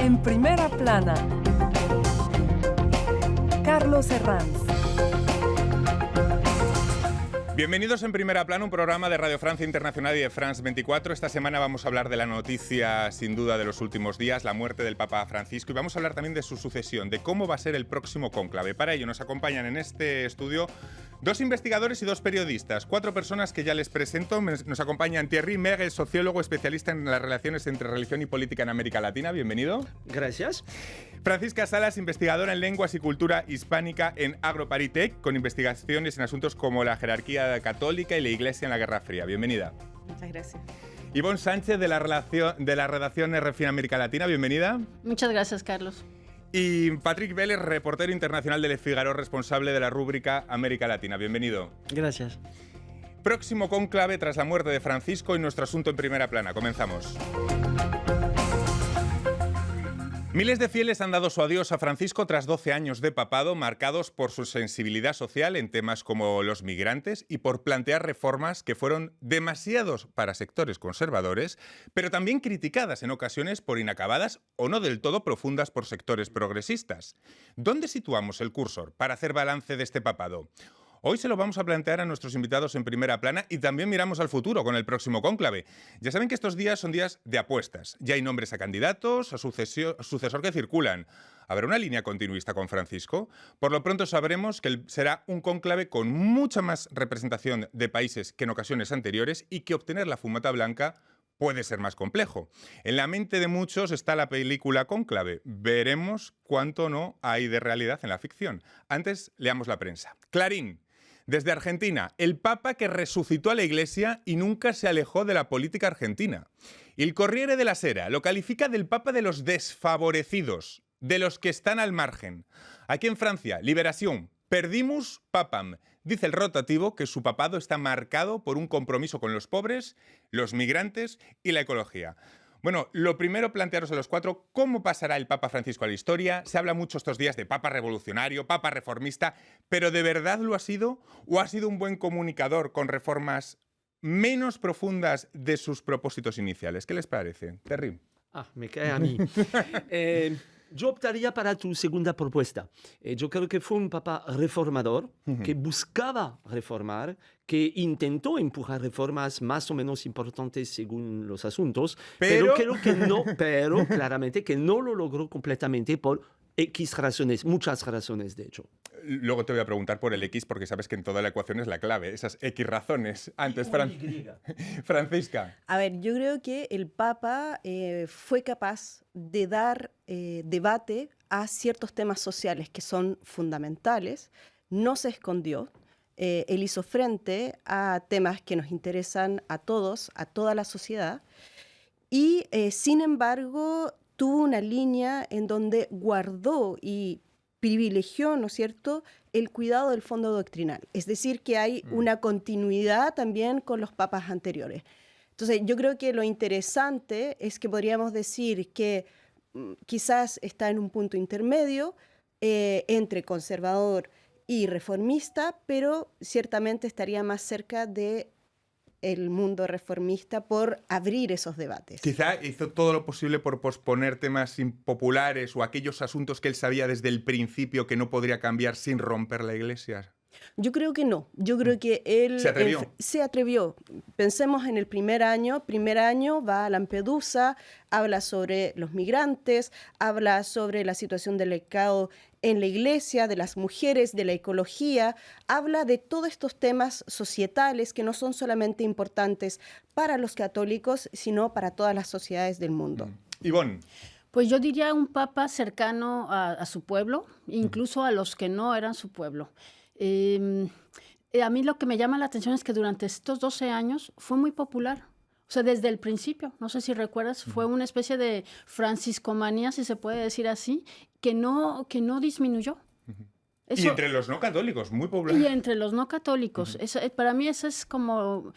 En primera plana, Carlos Herranz. Bienvenidos en Primera Plana, un programa de Radio Francia Internacional y de France 24. Esta semana vamos a hablar de la noticia, sin duda, de los últimos días, la muerte del Papa Francisco, y vamos a hablar también de su sucesión, de cómo va a ser el próximo cónclave. Para ello nos acompañan en este estudio dos investigadores y dos periodistas, cuatro personas que ya les presento. Nos acompañan Thierry Megue, sociólogo especialista en las relaciones entre religión y política en América Latina. Bienvenido. Gracias. Francisca Salas, investigadora en lenguas y cultura hispánica en Agroparitech, con investigaciones en asuntos como la jerarquía católica y la Iglesia en la Guerra Fría. Bienvenida. Muchas gracias. Ivonne Sánchez, de la redacción RFI en América Latina. Bienvenida. Muchas gracias, Carlos. Y Patrick Vélez, reportero internacional de Le Figaro, responsable de la rúbrica América Latina. Bienvenido. Gracias. Próximo cónclave tras la muerte de Francisco y nuestro asunto en primera plana. Comenzamos. Miles de fieles han dado su adiós a Francisco tras 12 años de papado, marcados por su sensibilidad social en temas como los migrantes y por plantear reformas que fueron demasiados para sectores conservadores, pero también criticadas en ocasiones por inacabadas o no del todo profundas por sectores progresistas. ¿Dónde situamos el cursor para hacer balance de este papado? Hoy se lo vamos a plantear a nuestros invitados en primera plana y también miramos al futuro con el próximo cónclave. Ya saben que estos días son días de apuestas. Ya hay nombres a candidatos, a sucesor que circulan. ¿Habrá una línea continuista con Francisco? Por lo pronto sabremos que será un cónclave con mucha más representación de países que en ocasiones anteriores y que obtener la fumata blanca puede ser más complejo. En la mente de muchos está la película Cónclave. Veremos cuánto no hay de realidad en la ficción. Antes, leamos la prensa. Clarín. Desde Argentina, el Papa que resucitó a la Iglesia y nunca se alejó de la política argentina. El Corriere della Sera lo califica del Papa de los desfavorecidos, de los que están al margen. Aquí en Francia, Liberación, perdimus papam. Dice el rotativo que su papado está marcado por un compromiso con los pobres, los migrantes y la ecología. Bueno, lo primero, plantearos a los cuatro cómo pasará el Papa Francisco a la historia. Se habla mucho estos días de Papa revolucionario, Papa reformista, pero ¿de verdad lo ha sido? ¿O ha sido un buen comunicador con reformas menos profundas de sus propósitos iniciales? ¿Qué les parece? Terry. Me cae a mí. Yo optaría para tu segunda propuesta. Yo creo que fue un papa reformador, que buscaba reformar, que intentó empujar reformas más o menos importantes según los asuntos, pero creo que no, pero claramente que no lo logró completamente por X razones, muchas razones de hecho. Luego te voy a preguntar por el X, porque sabes que en toda la ecuación es la clave, esas X razones. Antes, Francisca. A ver, yo creo que el Papa fue capaz de dar debate a ciertos temas sociales que son fundamentales, no se escondió, él hizo frente a temas que nos interesan a todos, a toda la sociedad, y sin embargo tuvo una línea en donde guardó y privilegió, ¿no es cierto?, el cuidado del fondo doctrinal. Es decir, que hay una continuidad también con los papas anteriores. Entonces, yo creo que lo interesante es que podríamos decir que quizás está en un punto intermedio entre conservador y reformista, pero ciertamente estaría más cerca de el mundo reformista por abrir esos debates. Quizá hizo todo lo posible por posponer temas impopulares o aquellos asuntos que él sabía desde el principio que no podría cambiar sin romper la Iglesia. Yo creo que no. Yo creo que él se atrevió. Pensemos en el primer año. Primer año va a Lampedusa, habla sobre los migrantes, habla sobre la situación del pecado en la iglesia, de las mujeres, de la ecología, habla de todos estos temas societales que no son solamente importantes para los católicos, sino para todas las sociedades del mundo. Ivonne. Pues yo diría un papa cercano a su pueblo, incluso a los que no eran su pueblo. A mí lo que me llama la atención es que durante estos 12 años fue muy popular. O sea, desde el principio, no sé si recuerdas, fue una especie de franciscomanía, si se puede decir así, que no disminuyó. Eso, y entre los no católicos, muy popular. Y entre los no católicos. Eso, para mí eso es como...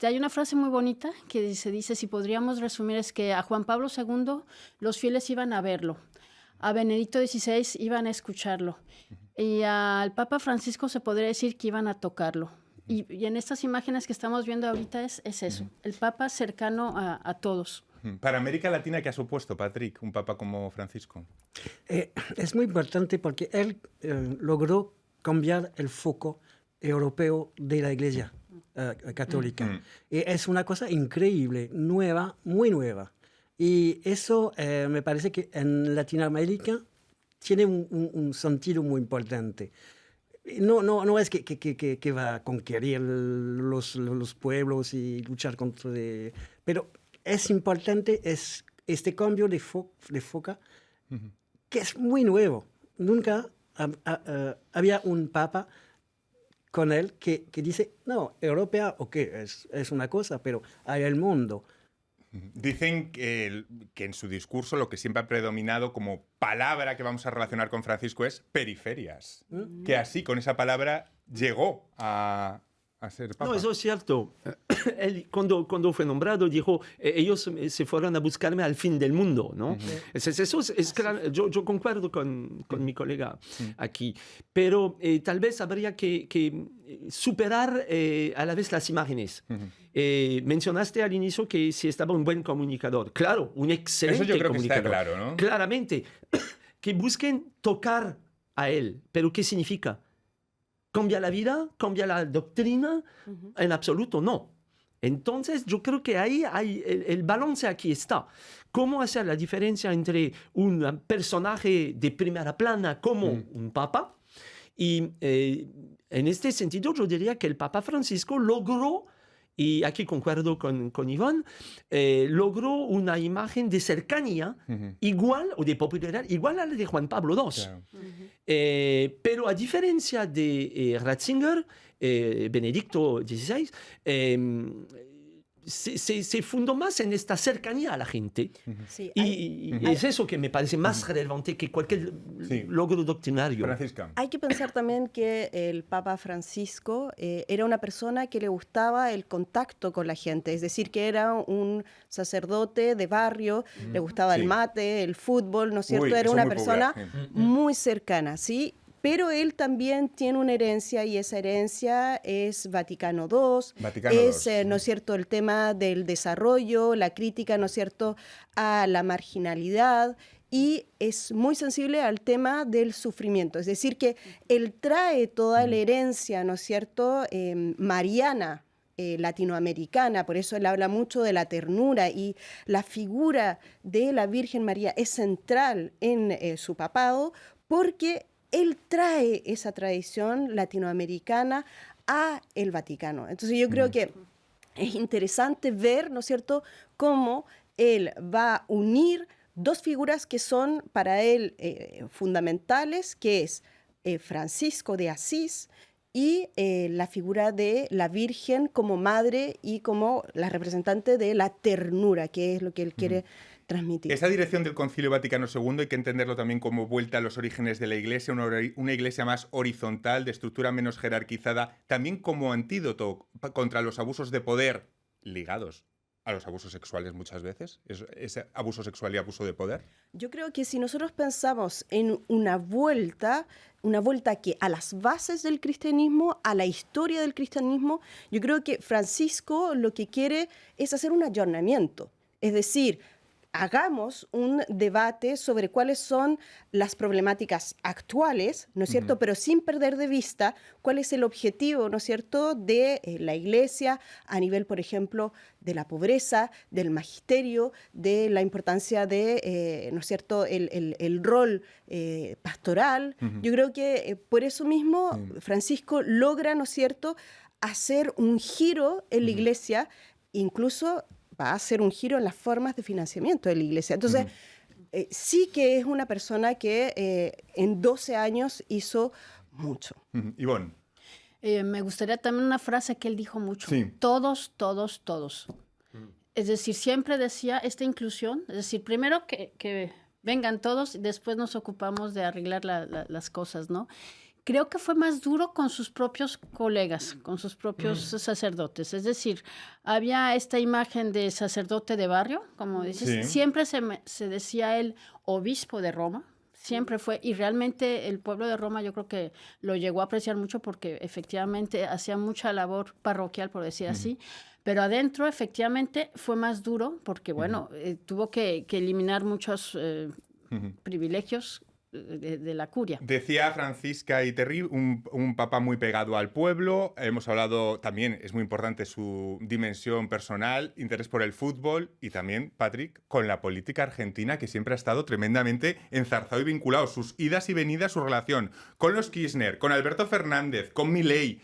hay una frase muy bonita que se dice, si podríamos resumir, es que a Juan Pablo II los fieles iban a verlo. A Benedicto XVI iban a escucharlo. Y al Papa Francisco se podría decir que iban a tocarlo. Y en estas imágenes que estamos viendo ahorita es eso, el Papa cercano a todos. Para América Latina, ¿qué ha supuesto, Patrick, un papa como Francisco? Es muy importante porque él logró cambiar el foco europeo de la Iglesia católica. Y es una cosa increíble, nueva, muy nueva. Y eso me parece que en Latinoamérica tiene un sentido muy importante. No es que va a conquistar los pueblos y luchar contra... Pero es importante este cambio de foco que es muy nuevo. Nunca había un papa con él que dice, no, Europa, ok, es una cosa, pero hay el mundo. Dicen que en su discurso lo que siempre ha predominado como palabra que vamos a relacionar con Francisco es periferias. Que así, con esa palabra, llegó a ser papa. No, eso es cierto. Él, cuando fue nombrado, dijo, ellos se fueron a buscarme al fin del mundo, ¿no? Eso es claro, yo concuerdo con mi colega aquí, pero tal vez habría que superar a la vez las imágenes. Mencionaste al inicio que si estaba un buen comunicador. Claro, un excelente Eso yo creo comunicador. que está claro, ¿no? Claramente. Que busquen tocar a él. ¿Pero qué significa? ¿Cambia la vida? ¿Cambia la doctrina? En absoluto no. Entonces yo creo que ahí hay el balance aquí está. ¿Cómo hacer la diferencia entre un personaje de primera plana como un papa? Y en este sentido yo diría que el Papa Francisco logró, y aquí concuerdo con Iván, logró una imagen de cercanía igual, o de popularidad, igual a la de Juan Pablo II. Claro. Pero a diferencia de Ratzinger, Benedicto XVI, se fundó más en esta cercanía a la gente. Sí, Y es eso que me parece más relevante que cualquier logro doctrinario. Francisca. hay que pensar también que el Papa Francisco era una persona que le gustaba el contacto con la gente, es decir, que era un sacerdote de barrio, le gustaba el mate, el fútbol, ¿no es cierto? Uy, Era eso una muy persona popular, muy cercana, ¿sí? Pero él también tiene una herencia y esa herencia es Vaticano II, Vaticano es, II. ¿no es cierto?, el tema del desarrollo, la crítica, ¿no es cierto?, a la marginalidad y es muy sensible al tema del sufrimiento. Es decir, que él trae toda la herencia, ¿no es cierto?, mariana, latinoamericana, por eso él habla mucho de la ternura y la figura de la Virgen María es central en su papado porque él trae esa tradición latinoamericana a el Vaticano. Entonces yo creo que es interesante ver, ¿no es cierto?, cómo él va a unir dos figuras que son para él fundamentales, que es Francisco de Asís y la figura de la Virgen como madre y como la representante de la ternura, que es lo que él quiere transmitir. Esa dirección del Concilio Vaticano II hay que entenderlo también como vuelta a los orígenes de la Iglesia, una Iglesia más horizontal, de estructura menos jerarquizada, también como antídoto contra los abusos de poder ligados a los abusos sexuales muchas veces, ese abuso sexual y abuso de poder. Yo creo que si nosotros pensamos en una vuelta que a las bases del cristianismo, a la historia del cristianismo, yo creo que Francisco lo que quiere es hacer un ayornamiento, es decir, hagamos un debate sobre cuáles son las problemáticas actuales, ¿no es cierto? Pero sin perder de vista cuál es el objetivo, ¿no es cierto?, de la Iglesia a nivel, por ejemplo, de la pobreza, del magisterio, de la importancia de, ¿no es cierto?, el rol pastoral. Yo creo que por eso mismo Francisco logra, ¿no es cierto?, hacer un giro en la Iglesia, incluso va a hacer un giro en las formas de financiamiento de la Iglesia. Entonces, sí que es una persona que en 12 años hizo mucho. Ivonne. Me gustaría también una frase que él dijo mucho. Sí. Todos, todos, todos. Es decir, siempre decía esta inclusión. Es decir, primero que vengan todos y después nos ocupamos de arreglar las cosas, ¿no? Creo que fue más duro con sus propios colegas, con sus propios sacerdotes. Es decir, había esta imagen de sacerdote de barrio, como dices. Sí. Siempre se decía él obispo de Roma, Siempre fue, y realmente el pueblo de Roma yo creo que lo llegó a apreciar mucho porque efectivamente hacía mucha labor parroquial, por decir así, pero adentro efectivamente fue más duro porque, bueno, tuvo que eliminar muchos privilegios de la curia. Decía Francisca y Terry, un papa muy pegado al pueblo. Hemos hablado también, es muy importante su dimensión personal, interés por el fútbol y también, Patrick, con la política argentina, que siempre ha estado tremendamente enzarzado y vinculado. Sus idas y venidas, su relación con los Kirchner, con Alberto Fernández, con Milei.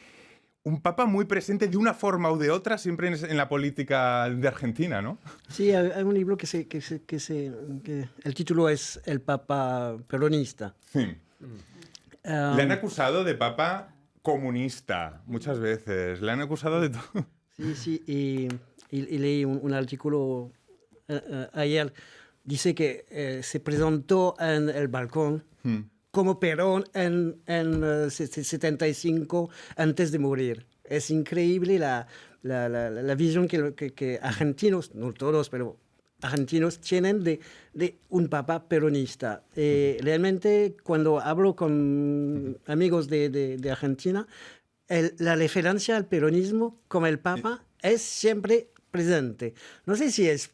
Un papa muy presente de una forma o de otra siempre en la política de Argentina, ¿no? Sí, hay un libro que el título es El Papa Peronista. Sí. Le han acusado de papa comunista muchas veces. Le han acusado de todo. Sí, y leí un artículo ayer. Dice que se presentó en el balcón como Perón en 75 antes de morir. Es increíble la visión que argentinos, no todos, pero argentinos tienen de un papa peronista. Realmente, cuando hablo con amigos de Argentina, la referencia al peronismo como el papa es siempre presente. No sé si es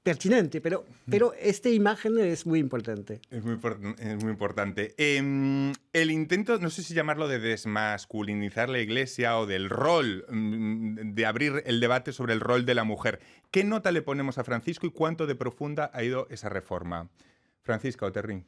pertinente, pero esta imagen es muy importante. Es muy importante. El intento, no sé si llamarlo de desmasculinizar la Iglesia o del rol, de abrir el debate sobre el rol de la mujer. ¿Qué nota le ponemos a Francisco y cuánto de profunda ha ido esa reforma? Francisca o Terry.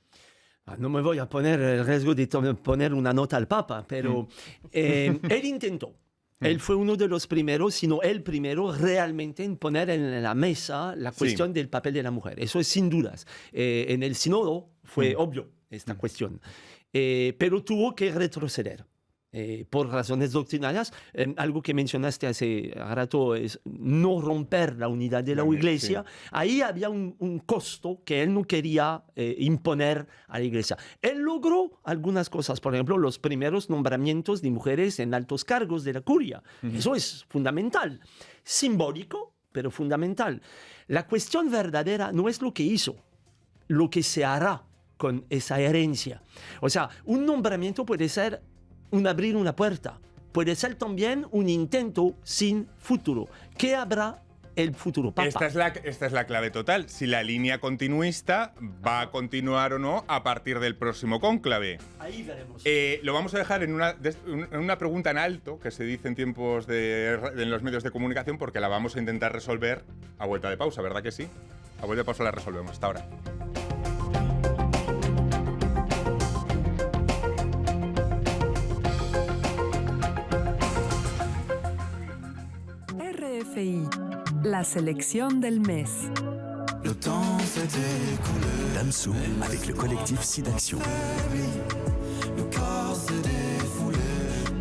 No me voy a poner el riesgo de poner una nota al Papa, pero él intentó. Él fue uno de los primeros, sino el primero realmente en poner en la mesa la cuestión del papel de la mujer. Eso es sin dudas. En el sínodo fue obvio esta cuestión, pero tuvo que retroceder. Por razones doctrinarias, algo que mencionaste hace rato es no romper la unidad de la Iglesia. Sí. Ahí había un costo que él no quería imponer a la Iglesia. Él logró algunas cosas, por ejemplo, los primeros nombramientos de mujeres en altos cargos de la curia. Eso es fundamental, simbólico, pero fundamental. La cuestión verdadera no es lo que hizo, lo que se hará con esa herencia. O sea, un nombramiento puede ser abrir una puerta. Puede ser también un intento sin futuro. ¿Qué habrá el futuro papa? Esta es la clave total. Si la línea continuista va a continuar o no a partir del próximo cónclave. Ahí veremos. Lo vamos a dejar en una pregunta en alto, que se dice en tiempos en los medios de comunicación, porque la vamos a intentar resolver a vuelta de pausa, ¿verdad que sí? A vuelta de pausa la resolvemos. Hasta ahora. RFI, la sélection del mes. Le temps s'est écoulé. Damso avec le collectif SIDAction. Le corps s'est défoulé,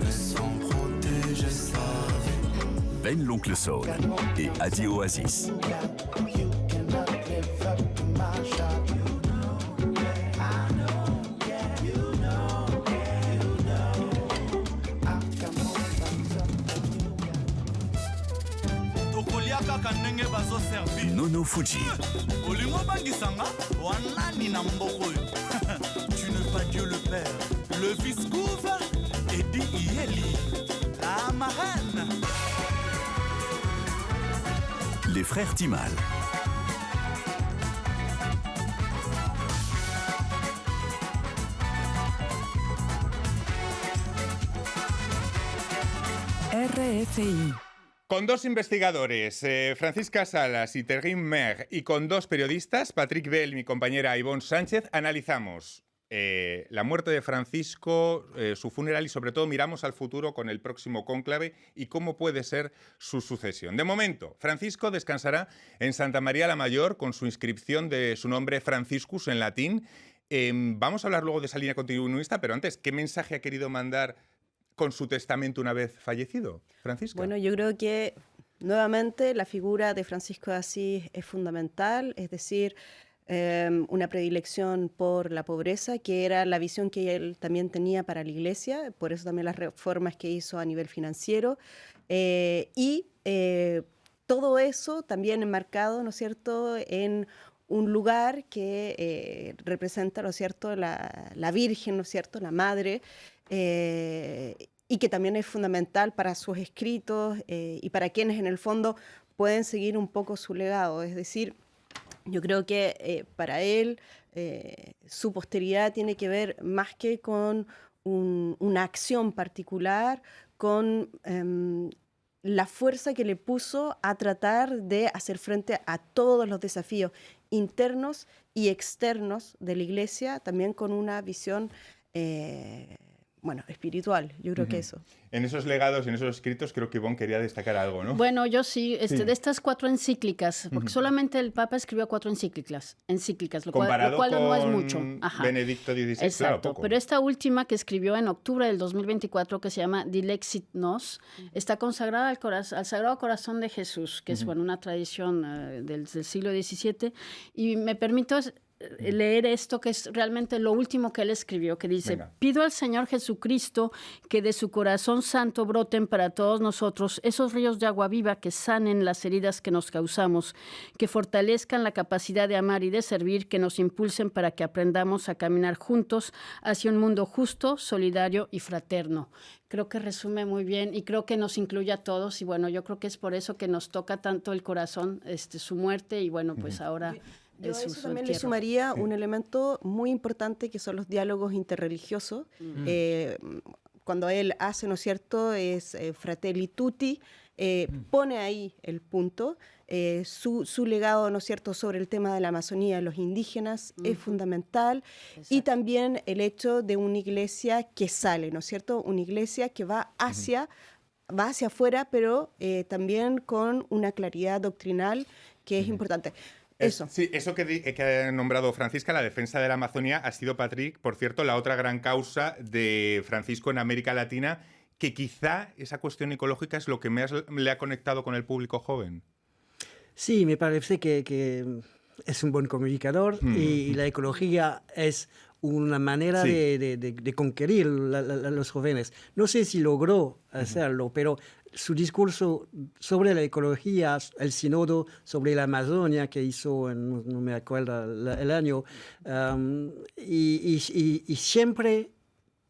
mais sans protéger sa vie. Ben l'Oncle Soul et Adi Oasis. Nono Fuji. Tu n'es pas Dieu le Père, le Fils couvre et dit Yeli, la marraine. Les frères Timal. RFI. Con dos investigadores, Francisca Salas y Terry Mer, y con dos periodistas, Patrick Bell y mi compañera Ivonne Sánchez, analizamos la muerte de Francisco, su funeral y sobre todo miramos al futuro con el próximo cónclave y cómo puede ser su sucesión. De momento, Francisco descansará en Santa María la Mayor con su inscripción de su nombre Franciscus en latín. Vamos a hablar luego de esa línea continuista, pero antes, ¿qué mensaje ha querido mandar con su testamento una vez fallecido, Francisca? Bueno, yo creo que nuevamente la figura de Francisco de Asís es fundamental, es decir, una predilección por la pobreza, que era la visión que él también tenía para la Iglesia, por eso también las reformas que hizo a nivel financiero, y todo eso también enmarcado, ¿no es cierto?, en un lugar que representa, ¿no es cierto?, la Virgen, ¿no es cierto?, la Madre, y que también es fundamental para sus escritos y para quienes en el fondo pueden seguir un poco su legado. Es decir, yo creo que para él su posteridad tiene que ver más que con una acción particular, con la fuerza que le puso a tratar de hacer frente a todos los desafíos internos y externos de la Iglesia, también con una visión espiritual. Yo creo que eso. En esos legados, en esos escritos, creo que Ivonne quería destacar algo, ¿no? Bueno, yo sí, Sí. de estas 4 encíclicas, porque solamente el Papa escribió 4 encíclicas, lo Comparado cual con no es mucho. Ajá. Benedicto XVI, claro, Exacto, poco. pero esta última que escribió en octubre del 2024, que se llama Dilexit Nos, está consagrada al Sagrado Corazón de Jesús, que es una tradición del siglo XVII, y me permito leer esto, que es realmente lo último que él escribió, que dice: Venga. pido al Señor Jesucristo que de su corazón santo broten para todos nosotros esos ríos de agua viva que sanen las heridas que nos causamos, que fortalezcan la capacidad de amar y de servir, que nos impulsen para que aprendamos a caminar juntos hacia un mundo justo, solidario y fraterno. Creo que resume muy bien y creo que nos incluye a todos, y bueno, yo creo que es por eso que nos toca tanto el corazón, su muerte, y bueno, pues ahora... Yo a su eso también le entierro. sumaría un elemento muy importante, que son los diálogos interreligiosos. Cuando él hace, ¿no es cierto?, es Fratelli Tutti, pone ahí el punto. Su legado, ¿no es cierto?, sobre el tema de la Amazonía y los indígenas es fundamental. Y también el hecho de una iglesia que sale, ¿no es cierto?, una iglesia que va hacia afuera, pero también con una claridad doctrinal que es importante. Eso. Sí, eso que ha nombrado Francisca, la defensa de la Amazonía, ha sido, Patrick, por cierto, la otra gran causa de Francisco en América Latina, que quizá esa cuestión ecológica es lo que más le ha conectado con el público joven. Sí, me parece que es un buen comunicador y la ecología es una manera Sí. de conquistar a los jóvenes. No sé si logró hacerlo, pero su discurso sobre la ecología, el sínodo sobre la Amazonia que hizo, no me acuerdo el año, y siempre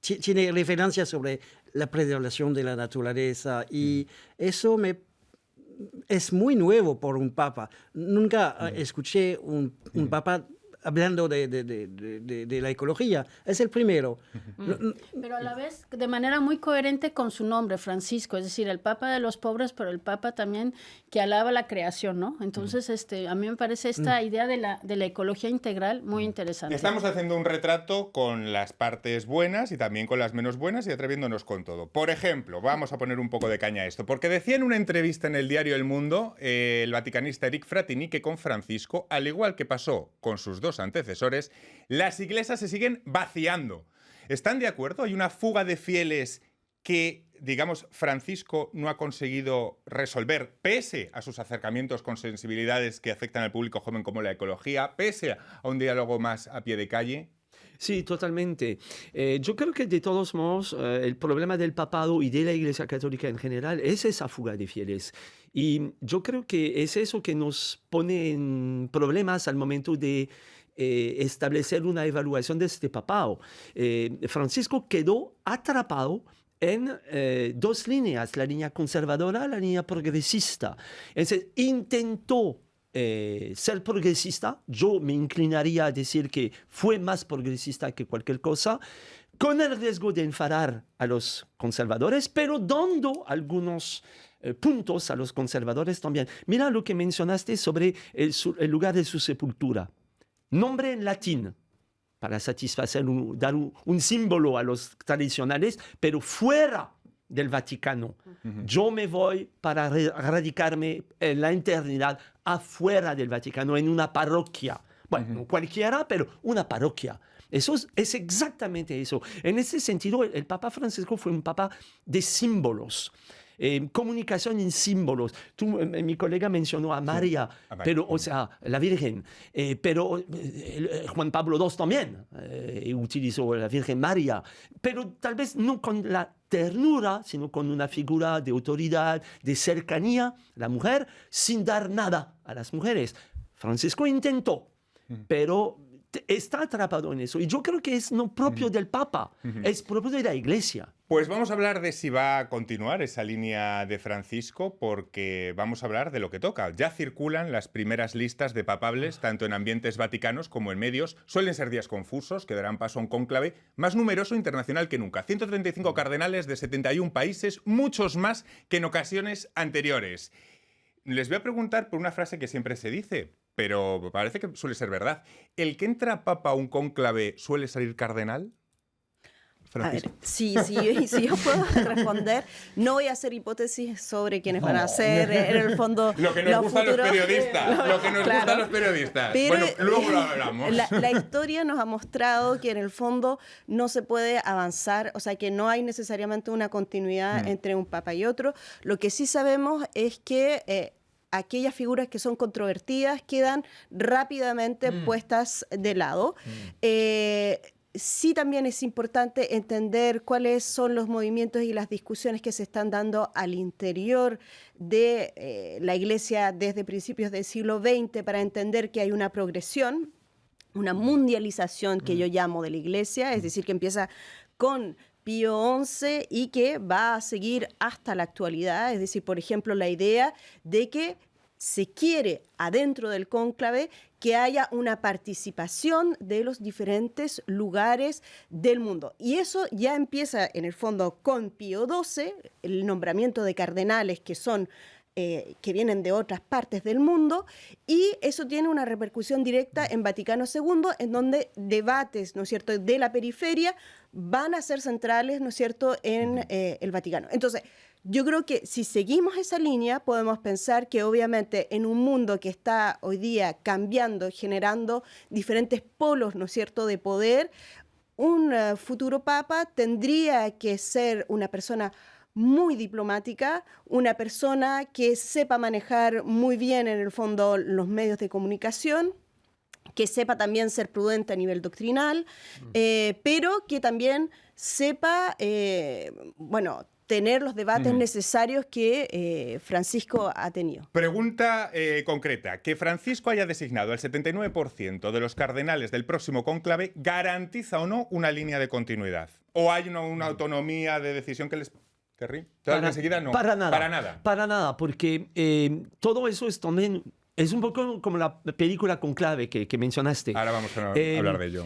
tiene referencias sobre la preservación de la naturaleza, y eso es muy nuevo por un papa. Nunca escuché un papa hablando de la ecología. Es el primero. Pero a la vez de manera muy coherente con su nombre, Francisco, es decir, el Papa de los pobres, pero el Papa también que alaba la creación, ¿no? Entonces, a mí me parece esta idea de la ecología integral muy interesante. Estamos haciendo un retrato con las partes buenas y también con las menos buenas y atreviéndonos con todo. Por ejemplo, vamos a poner un poco de caña a esto, porque decía en una entrevista en el diario El Mundo el vaticanista Eric Frattini que con Francisco, al igual que pasó con sus dos antecesores, las iglesias se siguen vaciando. ¿Están de acuerdo? ¿Hay una fuga de fieles que, digamos, Francisco no ha conseguido resolver, pese a sus acercamientos con sensibilidades que afectan al público joven como la ecología, pese a un diálogo más a pie de calle? Sí, totalmente. Yo creo que de todos modos el problema del papado y de la Iglesia Católica en general es esa fuga de fieles. Y yo creo que es eso que nos pone en problemas al momento de establecer una evaluación de este papado. Francisco quedó atrapado en dos líneas, la línea conservadora, la línea progresista. Entonces, intentó ser progresista, yo me inclinaría a decir que fue más progresista que cualquier cosa, con el riesgo de enfadar a los conservadores, pero dando algunos puntos a los conservadores también. Mira lo que mencionaste sobre el lugar de su sepultura. Nombre en latín, para satisfacer, dar un símbolo a los tradicionales, pero fuera del Vaticano. Yo me voy para radicarme en la eternidad afuera del Vaticano, en una parroquia. Bueno, no cualquiera, pero una parroquia. Eso es exactamente eso. En ese sentido, el Papa Francisco fue un papa de símbolos. Comunicación en símbolos. Mi colega mencionó a María, pero, o sea, la Virgen, pero Juan Pablo II también utilizó la Virgen María, pero tal vez no con la ternura, sino con una figura de autoridad, de cercanía, la mujer, sin dar nada a las mujeres. Francisco intentó. pero está atrapado en eso. Y yo creo que es no propio del Papa, es propio de la Iglesia. Pues vamos a hablar de si va a continuar esa línea de Francisco, porque vamos a hablar de lo que toca. Ya circulan las primeras listas de papables, tanto en ambientes vaticanos como en medios. Suelen ser días confusos, que darán paso a un cónclave más numeroso internacional que nunca. 135 cardenales de 71 países, muchos más que en ocasiones anteriores. Les voy a preguntar por una frase que siempre se dice, pero parece que suele ser verdad. ¿El que entra papa a un cónclave suele salir cardenal? A ver, si yo puedo responder, no voy a hacer hipótesis sobre quiénes van a ser en el fondo lo que nos gusta a los periodistas, lo que nos claro, gusta a los periodistas. Pero bueno, luego lo hablamos. La historia nos ha mostrado que en el fondo no se puede avanzar, o sea, que no hay necesariamente una continuidad entre un papa y otro. Lo que sí sabemos es que aquellas figuras que son controvertidas quedan rápidamente puestas de lado. Sí, también es importante entender cuáles son los movimientos y las discusiones que se están dando al interior de la Iglesia desde principios del siglo XX para entender que hay una progresión, una mundialización que yo llamo de la Iglesia, es decir, que empieza con Pío XI y que va a seguir hasta la actualidad, es decir, por ejemplo, la idea de que se quiere adentro del cónclave que haya una participación de los diferentes lugares del mundo. Y eso ya empieza en el fondo con Pío XII, el nombramiento de cardenales que son que vienen de otras partes del mundo, y eso tiene una repercusión directa en Vaticano II, en donde debates, ¿no es cierto?, de la periferia van a ser centrales, ¿no es cierto?, en el Vaticano. Entonces, yo creo que si seguimos esa línea, podemos pensar que obviamente en un mundo que está hoy día cambiando, generando diferentes polos, ¿no es cierto?, de poder, un futuro papa tendría que ser una persona muy diplomática, una persona que sepa manejar muy bien en el fondo los medios de comunicación, que sepa también ser prudente a nivel doctrinal, pero que también sepa, tener los debates necesarios que Francisco ha tenido. Pregunta concreta. Que Francisco haya designado al 79% de los cardenales del próximo cónclave, ¿garantiza o no una línea de continuidad? ¿O hay una autonomía de decisión que les... ¿Terry? Enseguida no. Para nada. Para nada. Para nada, porque todo eso es también... Es un poco como la película Conclave que mencionaste. Ahora vamos a hablar de ello.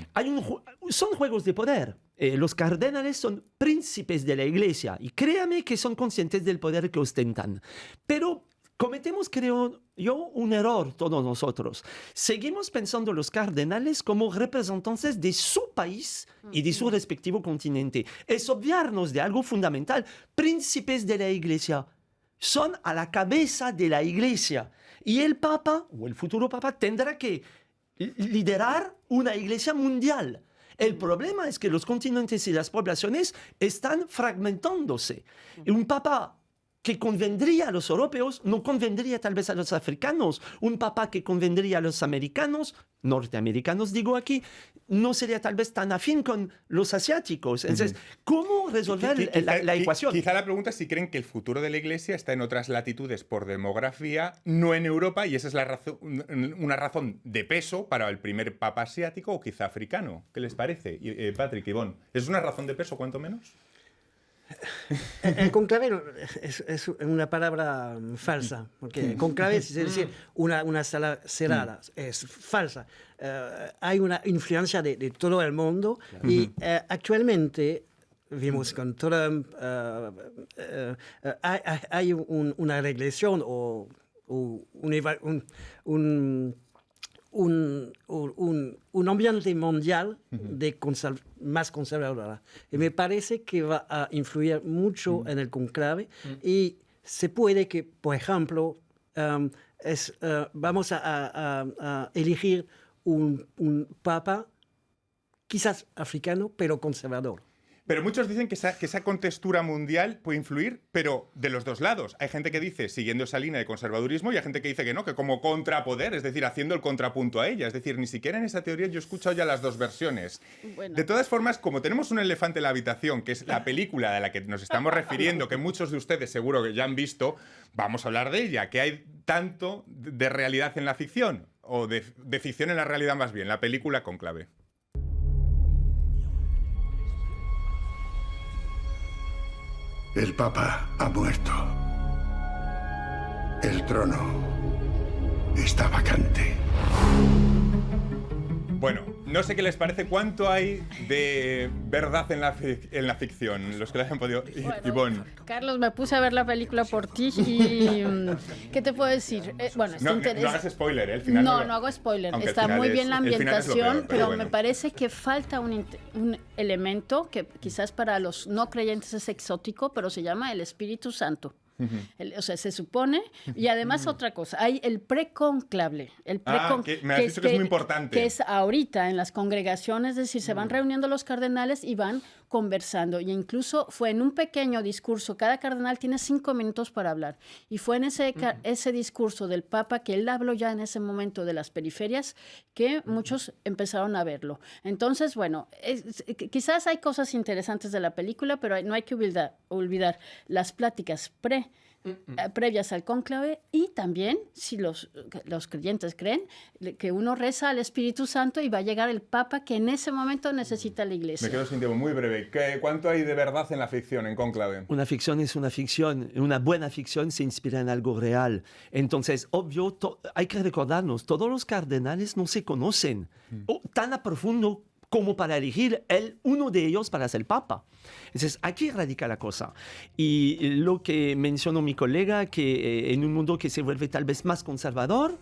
Son juegos de poder. Los cardenales son príncipes de la Iglesia y créame que son conscientes del poder que ostentan. Pero cometemos, creo yo, un error todos nosotros. Seguimos pensando los cardenales como representantes de su país y de su respectivo continente. Es obviarnos de algo fundamental. Príncipes de la Iglesia son a la cabeza de la Iglesia. Y el Papa, o el futuro Papa, tendrá que liderar una Iglesia mundial. El problema es que los continentes y las poblaciones están fragmentándose. Y un Papa que convendría a los europeos no convendría tal vez a los africanos. Un Papa que convendría a los americanos, norteamericanos digo aquí, no sería tal vez tan afín con los asiáticos. Entonces, ¿cómo resolver la ecuación? Quizá la pregunta es si creen que el futuro de la Iglesia está en otras latitudes por demografía, no en Europa, y esa es una razón de peso para el primer Papa asiático o quizá africano. ¿Qué les parece? Patrick, Ivonne, ¿es una razón de peso cuanto menos? El conclave es una palabra falsa, porque conclave es decir una sala cerrada, es falsa. Hay una influencia de todo el mundo y actualmente vimos con Trump hay una regresión o un ambiente mundial más conservador. Y me parece que va a influir mucho en el conclave y se puede que, por ejemplo, vamos a elegir un papa quizás africano, pero conservador. Pero muchos dicen que esa contextura mundial puede influir, pero de los dos lados. Hay gente que dice, siguiendo esa línea de conservadurismo, y hay gente que dice que no, que como contrapoder, es decir, haciendo el contrapunto a ella. Es decir, ni siquiera en esa teoría yo he escuchado ya las dos versiones. Bueno. De todas formas, como tenemos un elefante en la habitación, que es la película de la que nos estamos refiriendo, que muchos de ustedes seguro que ya han visto, vamos a hablar de ella, que hay tanto de realidad en la ficción. o de ficción en la realidad más bien, la película Cónclave. El Papa ha muerto. El trono está vacante. Bueno, no sé qué les parece, cuánto hay de verdad en la ficción, los que la hayan podido... Bueno, Ivonne. Carlos, me puse a ver la película por ti y ¿qué te puedo decir? Bueno, está No hagas spoiler, el final no hago spoiler. Aunque el Está final muy es- bien la el final es lo ambientación, peor, pero bueno. me parece que falta un elemento que quizás para los no creyentes es exótico, pero se llama el Espíritu Santo. O sea, se supone, y además otra cosa, hay el preconclave. Que me has dicho que es muy importante. Que es ahorita en las congregaciones, es decir, se van reuniendo los cardenales y van conversando. Y incluso fue en un pequeño discurso, cada cardenal tiene 5 minutos para hablar. Y fue en ese discurso del Papa, que él habló ya en ese momento de las periferias, que muchos empezaron a verlo. Entonces, bueno, quizás hay cosas interesantes de la película, pero no hay que olvidar las pláticas previas al cónclave y también, si los creyentes creen, que uno reza al Espíritu Santo y va a llegar el Papa que en ese momento necesita la Iglesia. Me quedo sin tiempo, muy breve. ¿Cuánto hay de verdad en la ficción, en Cónclave? Una ficción es una ficción, una buena ficción se inspira en algo real. Entonces, obvio, hay que recordarnos, todos los cardenales no se conocen tan a profundo como para elegir uno de ellos para ser Papa. Entonces, aquí radica la cosa. Y lo que mencionó mi colega, que en un mundo que se vuelve tal vez más conservador,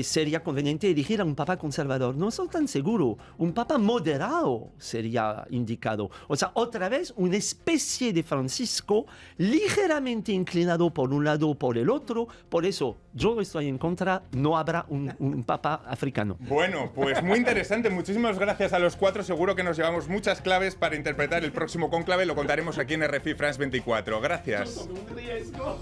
sería conveniente elegir a un papa conservador. No estoy tan seguro. Un papa moderado sería indicado. O sea, otra vez, una especie de Francisco ligeramente inclinado por un lado o por el otro. Por eso, yo estoy en contra, no habrá un papa africano. Bueno, pues muy interesante. Muchísimas gracias a los 4. Seguro que nos llevamos muchas claves para interpretar el próximo cónclave. Lo contaremos aquí en RFI France 24. Gracias. Un riesgo.